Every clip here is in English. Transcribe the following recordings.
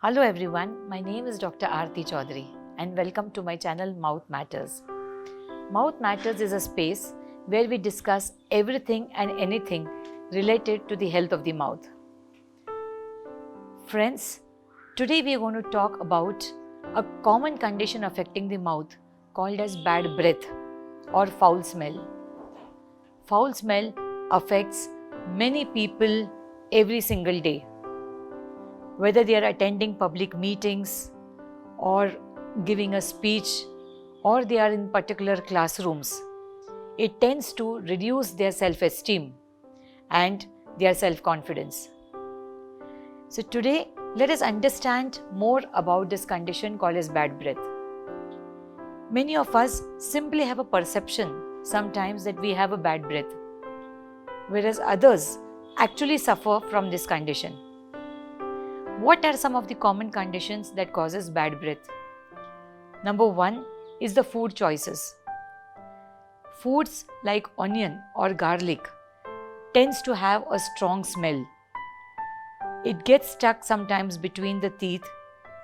Hello everyone, my name is Dr. Aarti Chaudhary and welcome to my channel Mouth Matters. Mouth Matters is a space where we discuss everything and anything related to the health of the mouth. Friends, today we are going to talk about a common condition affecting the mouth called as bad breath or foul smell. Foul smell affects many people every single day. Whether they are attending public meetings or giving a speech or they are in particular classrooms, it tends to reduce their self-esteem and their self-confidence. So today, let us understand more about this condition called as bad breath. Many of us simply have a perception sometimes that we have a bad breath, whereas others actually suffer from this condition. What are some of the common conditions that causes bad breath? Number one is the food choices. Foods like onion or garlic tends to have a strong smell. It gets stuck sometimes between the teeth,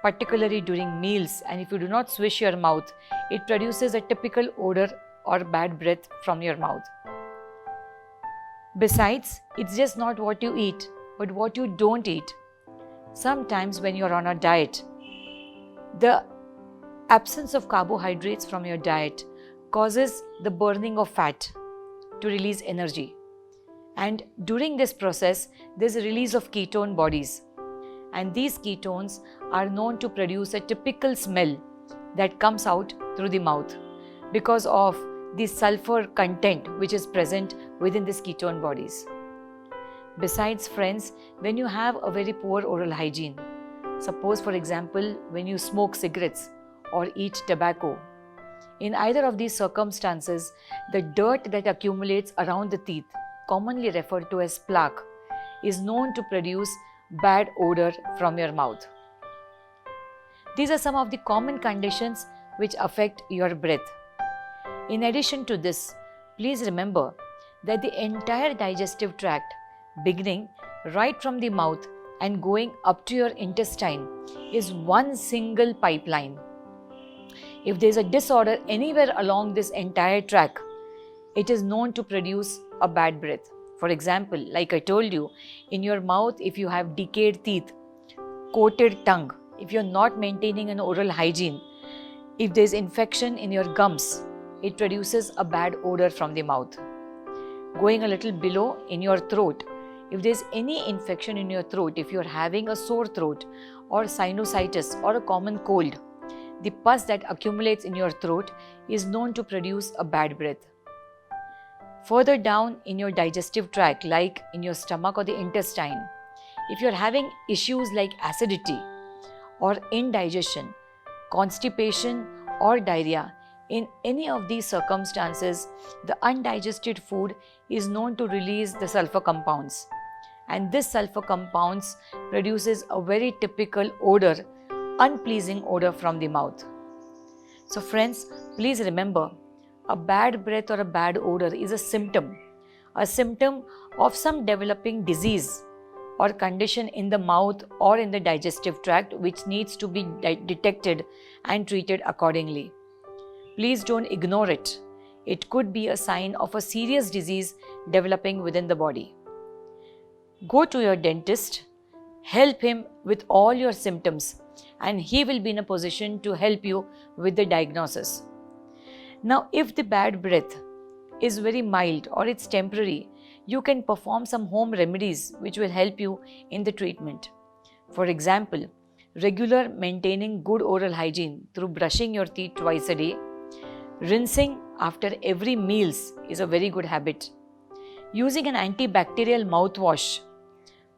particularly during meals, and if you do not swish your mouth, it produces a typical odor or bad breath from your mouth. Besides, it's just not what you eat, but what you don't eat. Sometimes when you're on a diet, the absence of carbohydrates from your diet causes the burning of fat to release energy. And during this process, there's a release of ketone bodies. And these ketones are known to produce a typical smell that comes out through the mouth because of the sulfur content which is present within these ketone bodies. Besides, friends, when you have a very poor oral hygiene, suppose for example when you smoke cigarettes or eat tobacco, in either of these circumstances, the dirt that accumulates around the teeth, commonly referred to as plaque, is known to produce bad odor from your mouth. These are some of the common conditions which affect your breath. In addition to this, please remember that the entire digestive tract, beginning right from the mouth and going up to your intestine, is one single pipeline. If there is a disorder anywhere along this entire tract, it is known to produce a bad breath. For example, like I told you, in your mouth, if you have decayed teeth, coated tongue, if you're not maintaining an oral hygiene, if there's infection in your gums, it produces a bad odor from the mouth. Going a little below, in your throat, if there's any infection in your throat, if you're having a sore throat or sinusitis or a common cold, the pus that accumulates in your throat is known to produce a bad breath. Further down in your digestive tract, like in your stomach or the intestine, if you're having issues like acidity or indigestion, constipation or diarrhea, in any of these circumstances, the undigested food is known to release the sulfur compounds. And this sulfur compounds produces a very typical odor, unpleasing odor from the mouth. So friends, please remember, a bad breath or a bad odor is a symptom of some developing disease or condition in the mouth or in the digestive tract which needs to be detected and treated accordingly. Please don't ignore it. It could be a sign of a serious disease developing within the body. Go to your dentist, help him with all your symptoms, and he will be in a position to help you with the diagnosis. Now, if the bad breath is very mild or it's temporary, you can perform some home remedies which will help you in the treatment. For example, regular maintaining good oral hygiene through brushing your teeth twice a day. Rinsing after every meals is a very good habit. Using an antibacterial mouthwash,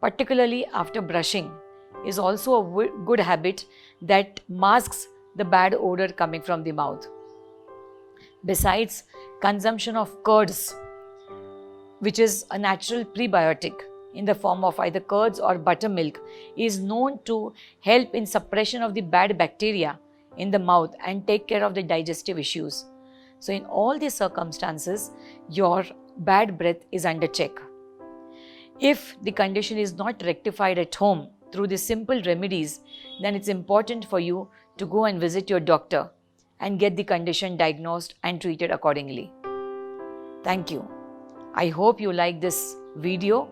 particularly after brushing, is also a good habit that masks the bad odor coming from the mouth. Besides, consumption of curds, which is a natural prebiotic in the form of either curds or buttermilk, is known to help in suppression of the bad bacteria in the mouth and take care of the digestive issues. So in all these circumstances, your bad breath is under check. If the condition is not rectified at home through these simple remedies, then it's important for you to go and visit your doctor and get the condition diagnosed and treated accordingly. Thank you. I hope you like this video,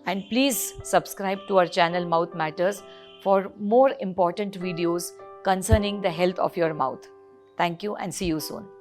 and please subscribe to our channel Mouth Matters for more important videos concerning the health of your mouth. Thank you and see you soon.